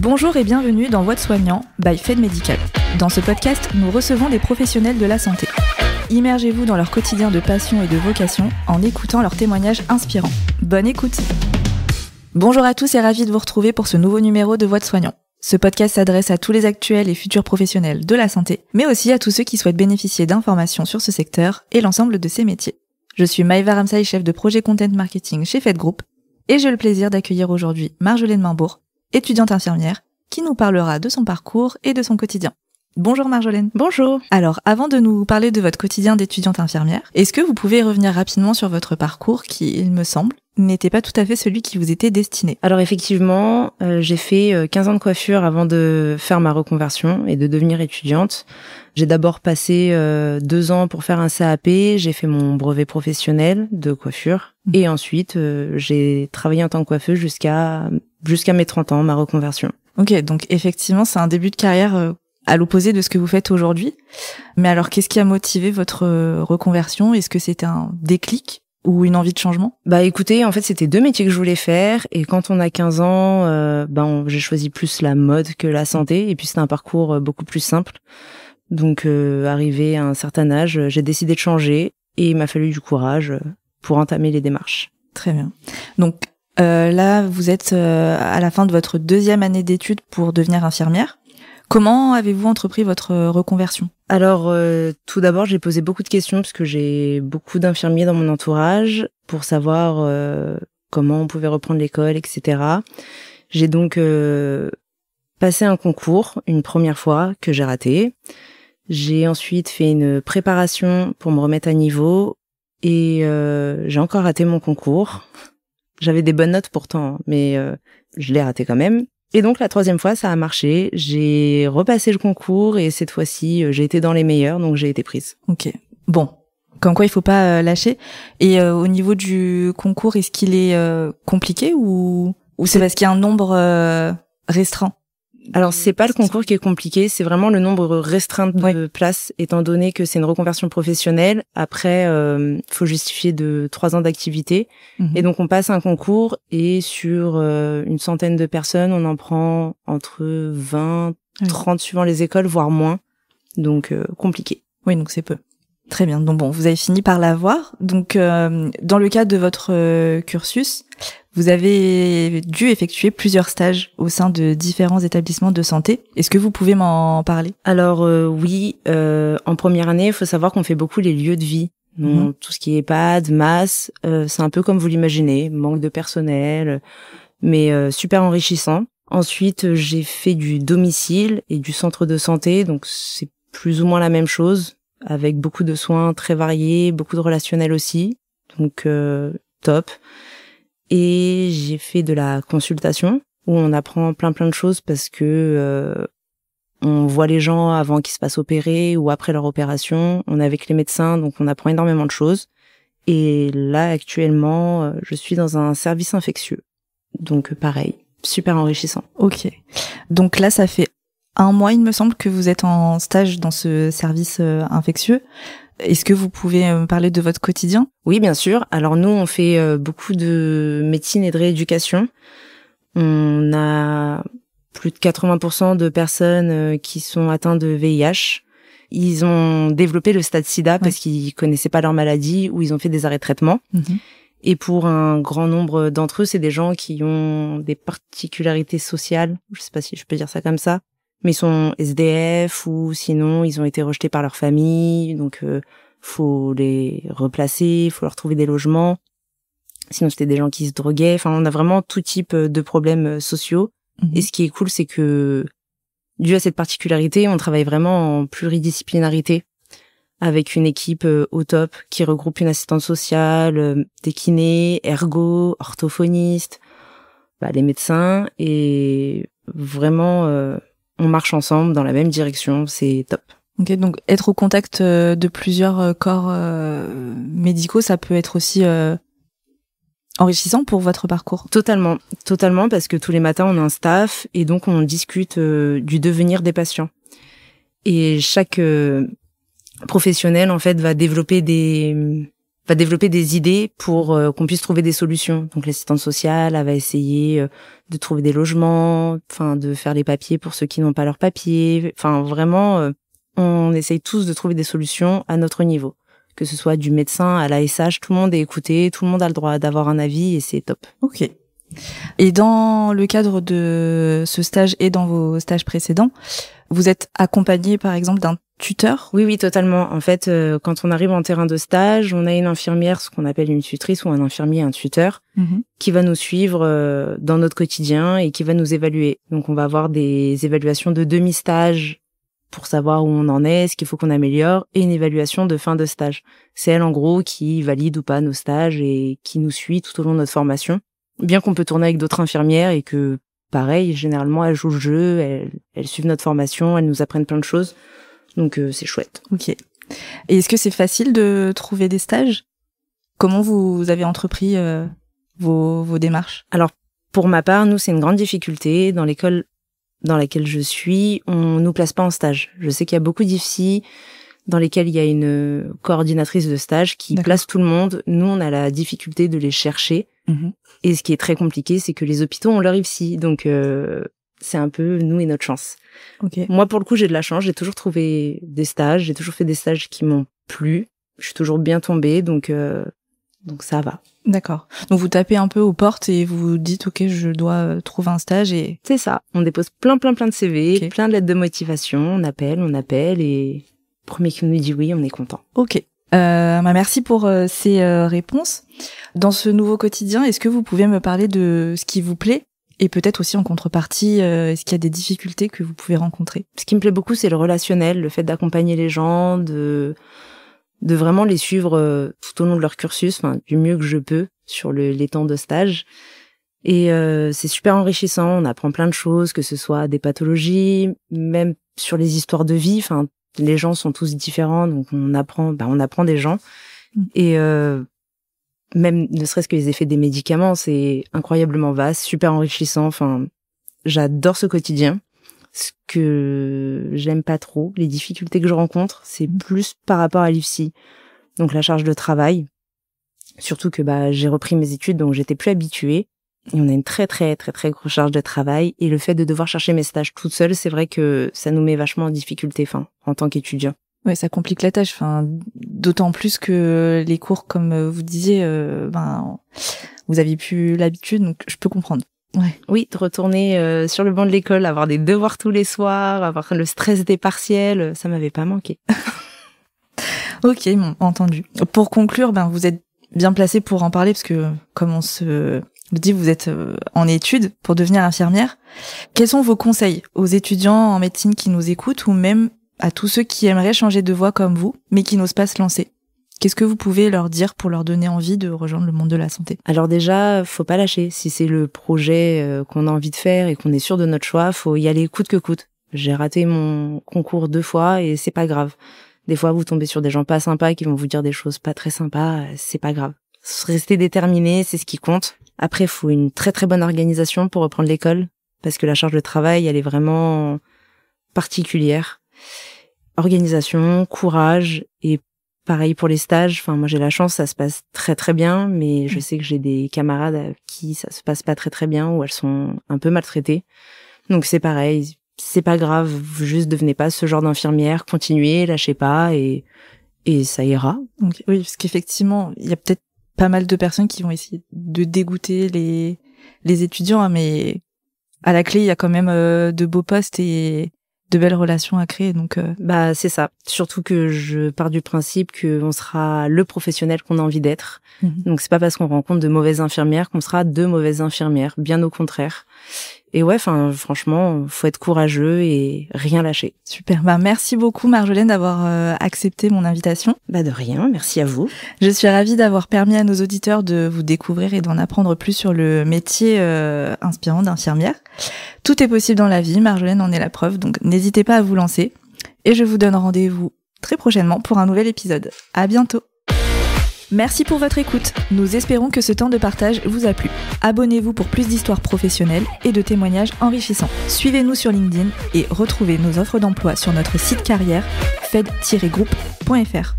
Bonjour et bienvenue dans Voix de soignant by Fed Medical. Dans ce podcast, nous recevons des professionnels de la santé. Immergez-vous dans leur quotidien de passion et de vocation en écoutant leurs témoignages inspirants. Bonne écoute! Bonjour à tous et ravi de vous retrouver pour ce nouveau numéro de Voix de soignant. Ce podcast s'adresse à tous les actuels et futurs professionnels de la santé, mais aussi à tous ceux qui souhaitent bénéficier d'informations sur ce secteur et l'ensemble de ses métiers. Je suis Maïva Ramsaï, chef de projet Content Marketing chez Fed Group, et j'ai le plaisir d'accueillir aujourd'hui Marjolaine Mainbourg, étudiante infirmière, qui nous parlera de son parcours et de son quotidien. Bonjour Marjolaine. Bonjour. Alors, avant de nous parler de votre quotidien d'étudiante infirmière, est-ce que vous pouvez revenir rapidement sur votre parcours qui, il me semble, n'était pas tout à fait celui qui vous était destiné? Alors effectivement, j'ai fait 15 ans de coiffure avant de faire ma reconversion et de devenir étudiante. J'ai d'abord passé 2 ans pour faire un CAP, j'ai fait mon brevet professionnel de coiffure et ensuite j'ai travaillé en tant que coiffeuse jusqu'à mes 30 ans, ma reconversion. Ok, donc effectivement, c'est un début de carrière à l'opposé de ce que vous faites aujourd'hui. Mais alors, qu'est-ce qui a motivé votre reconversion? Est-ce que c'était un déclic ou une envie de changement? Bah écoutez, en fait, c'était 2 métiers que je voulais faire et quand on a 15 ans, j'ai choisi plus la mode que la santé et puis c'était un parcours beaucoup plus simple. Donc arrivé à un certain âge, j'ai décidé de changer et il m'a fallu du courage pour entamer les démarches. Très bien. Donc là, vous êtes à la fin de votre 2e année d'études pour devenir infirmière. Comment avez-vous entrepris votre reconversion? Alors, tout d'abord, j'ai posé beaucoup de questions parce que j'ai beaucoup d'infirmiers dans mon entourage pour savoir comment on pouvait reprendre l'école, etc. J'ai donc passé un concours une première fois que j'ai raté. J'ai ensuite fait une préparation pour me remettre à niveau et j'ai encore raté mon concours. J'avais des bonnes notes pourtant, mais je l'ai raté quand même. Et donc la 3e fois, ça a marché. J'ai repassé le concours et cette fois-ci, j'ai été dans les meilleurs, donc j'ai été prise. Ok. Bon, comme quoi il faut pas lâcher. Et au niveau du concours, est-ce qu'il est compliqué ou c'est parce qu'il y a un nombre restreint? Alors c'est pas le concours qui est compliqué, c'est vraiment le nombre restreint de places, étant donné que c'est une reconversion professionnelle. Après, faut justifier de 3 ans d'activité. Et donc on passe un concours et sur une centaine de personnes, on en prend entre 20, 30 suivant les écoles, voire moins. Donc compliqué. Oui, donc c'est peu. Très bien. Donc bon, vous avez fini par l'avoir. Donc dans le cadre de votre cursus, vous avez dû effectuer plusieurs stages au sein de différents établissements de santé. Est-ce que vous pouvez m'en parler? Alors oui, en première année, il faut savoir qu'on fait beaucoup les lieux de vie. Donc, tout ce qui est EHPAD, MAS, c'est un peu comme vous l'imaginez, manque de personnel, mais super enrichissant. Ensuite, j'ai fait du domicile et du centre de santé, donc c'est plus ou moins la même chose, avec beaucoup de soins très variés, beaucoup de relationnels aussi, donc top. Et j'ai fait de la consultation où on apprend plein de choses parce que on voit les gens avant qu'ils se fassent opérer ou après leur opération. On est avec les médecins, donc on apprend énormément de choses. Et là, actuellement, je suis dans un service infectieux. Donc pareil, super enrichissant. Ok. Donc là, ça fait 1 mois, il me semble, que vous êtes en stage dans ce service infectieux. Est-ce que vous pouvez me parler de votre quotidien? Oui, bien sûr. Alors nous, on fait beaucoup de médecine et de rééducation. On a plus de 80% de personnes qui sont atteintes de VIH. Ils ont développé le stade SIDA parce qu'ils connaissaient pas leur maladie ou ils ont fait des arrêts de traitement. Et pour un grand nombre d'entre eux, c'est des gens qui ont des particularités sociales. Je sais pas si je peux dire ça comme ça. Mais ils sont SDF ou sinon ils ont été rejetés par leur famille, donc faut les replacer, faut leur trouver des logements. Sinon c'était des gens qui se droguaient. Enfin, on a vraiment tout type de problèmes sociaux. Et ce qui est cool, c'est que dû à cette particularité, on travaille vraiment en pluridisciplinarité avec une équipe au top qui regroupe une assistante sociale, des kinés, ergo, orthophonistes, les médecins et vraiment on marche ensemble dans la même direction, c'est top. Ok, donc être au contact de plusieurs corps médicaux, ça peut être aussi enrichissant pour votre parcours? Totalement, parce que tous les matins on a un staff et donc on discute du devenir des patients. Et chaque professionnel en fait va développer des va développer des idées pour qu'on puisse trouver des solutions. Donc l'assistante sociale, elle va essayer de trouver des logements, enfin de faire les papiers pour ceux qui n'ont pas leurs papiers. Enfin vraiment, on essaye tous de trouver des solutions à notre niveau. Que ce soit du médecin à l'ASH, tout le monde est écouté, tout le monde a le droit d'avoir un avis et c'est top. Ok. Et dans le cadre de ce stage et dans vos stages précédents, vous êtes accompagné par exemple d'un tuteur ? Oui, totalement. En fait, quand on arrive en terrain de stage, on a une infirmière, ce qu'on appelle une tutrice, ou un infirmier, un tuteur, qui va nous suivre dans notre quotidien et qui va nous évaluer. Donc, on va avoir des évaluations de demi-stage pour savoir où on en est, ce qu'il faut qu'on améliore, et une évaluation de fin de stage. C'est elle, en gros, qui valide ou pas nos stages et qui nous suit tout au long de notre formation. Bien qu'on peut tourner avec d'autres infirmières et que, pareil, généralement, elles jouent le jeu, elles suivent notre formation, elles nous apprennent plein de choses. Donc c'est chouette. Ok. Et est-ce que c'est facile de trouver des stages ? Comment vous avez entrepris vos démarches ? Alors pour ma part, nous c'est une grande difficulté dans l'école dans laquelle je suis, on nous place pas en stage. Je sais qu'il y a beaucoup d'IFSI dans lesquels il y a une coordinatrice de stage qui place tout le monde. Nous on a la difficulté de les chercher. Et ce qui est très compliqué, c'est que les hôpitaux ont leur IFSI. Donc c'est un peu nous et notre chance. Okay. Moi, pour le coup, j'ai de la chance. J'ai toujours trouvé des stages. J'ai toujours fait des stages qui m'ont plu. Je suis toujours bien tombée, donc ça va. D'accord. Donc vous tapez un peu aux portes et vous vous dites, ok, je dois trouver un stage et... C'est ça. On dépose plein de CV, plein de lettres de motivation. On appelle et premier qui nous dit oui, on est content. Ok. Merci pour ces réponses. Dans ce nouveau quotidien, est-ce que vous pouvez me parler de ce qui vous plaît ? Et peut-être aussi en contrepartie, est-ce qu'il y a des difficultés que vous pouvez rencontrer ? Ce qui me plaît beaucoup, c'est le relationnel, le fait d'accompagner les gens, de vraiment les suivre tout au long de leur cursus, enfin du mieux que je peux sur les temps de stage. Et c'est super enrichissant, on apprend plein de choses, que ce soit des pathologies, même sur les histoires de vie. Enfin, les gens sont tous différents, donc on apprend des gens. Et même ne serait-ce que les effets des médicaments, c'est incroyablement vaste, super enrichissant. Enfin, j'adore ce quotidien. Ce que j'aime pas trop, les difficultés que je rencontre, c'est plus par rapport à l'IFSI. Donc la charge de travail. Surtout que j'ai repris mes études, donc j'étais plus habituée. Et on a une très grosse charge de travail. Et le fait de devoir chercher mes stages toute seule, c'est vrai que ça nous met vachement en difficulté, en tant qu'étudiant. Ouais, ça complique la tâche. D'autant plus que les cours, comme vous disiez, vous aviez plus l'habitude, donc je peux comprendre. Ouais. Oui, de retourner sur le banc de l'école, avoir des devoirs tous les soirs, avoir le stress des partiels, ça m'avait pas manqué. Ok, bon, entendu. Pour conclure, vous êtes bien placé pour en parler parce que, comme on se dit, vous êtes en études pour devenir infirmière. Quels sont vos conseils aux étudiants en médecine qui nous écoutent ou même à tous ceux qui aimeraient changer de voie comme vous, mais qui n'osent pas se lancer? Qu'est-ce que vous pouvez leur dire pour leur donner envie de rejoindre le monde de la santé? Alors déjà, faut pas lâcher. Si c'est le projet qu'on a envie de faire et qu'on est sûr de notre choix, faut y aller coûte que coûte. J'ai raté mon concours 2 fois et c'est pas grave. Des fois, vous tombez sur des gens pas sympas qui vont vous dire des choses pas très sympas, c'est pas grave. Rester déterminé, c'est ce qui compte. Après, faut une très bonne organisation pour reprendre l'école, parce que la charge de travail, elle est vraiment particulière. Organisation, courage, et pareil pour les stages. Moi j'ai la chance, ça se passe très bien, mais je sais que j'ai des camarades à qui ça se passe pas très bien, ou elles sont un peu maltraitées. Donc c'est pareil, c'est pas grave, vous juste devenez pas ce genre d'infirmière, continuez, lâchez pas, et ça ira. Donc, oui, parce qu'effectivement, il y a peut-être pas mal de personnes qui vont essayer de dégoûter les étudiants, mais à la clé, il y a quand même de beaux postes et de belles relations à créer, donc c'est ça. Surtout que je pars du principe qu'on sera le professionnel qu'on a envie d'être. Donc c'est pas parce qu'on rencontre de mauvaises infirmières qu'on sera de mauvaises infirmières, bien au contraire. Et ouais, franchement, faut être courageux et rien lâcher. Super. Merci beaucoup Marjolaine d'avoir accepté mon invitation. De rien, merci à vous. Je suis ravie d'avoir permis à nos auditeurs de vous découvrir et d'en apprendre plus sur le métier inspirant d'infirmière. Tout est possible dans la vie, Marjolaine en est la preuve, donc n'hésitez pas à vous lancer. Et je vous donne rendez-vous très prochainement pour un nouvel épisode. À bientôt. Merci pour votre écoute. Nous espérons que ce temps de partage vous a plu. Abonnez-vous pour plus d'histoires professionnelles et de témoignages enrichissants. Suivez-nous sur LinkedIn et retrouvez nos offres d'emploi sur notre site carrière fed-group.fr.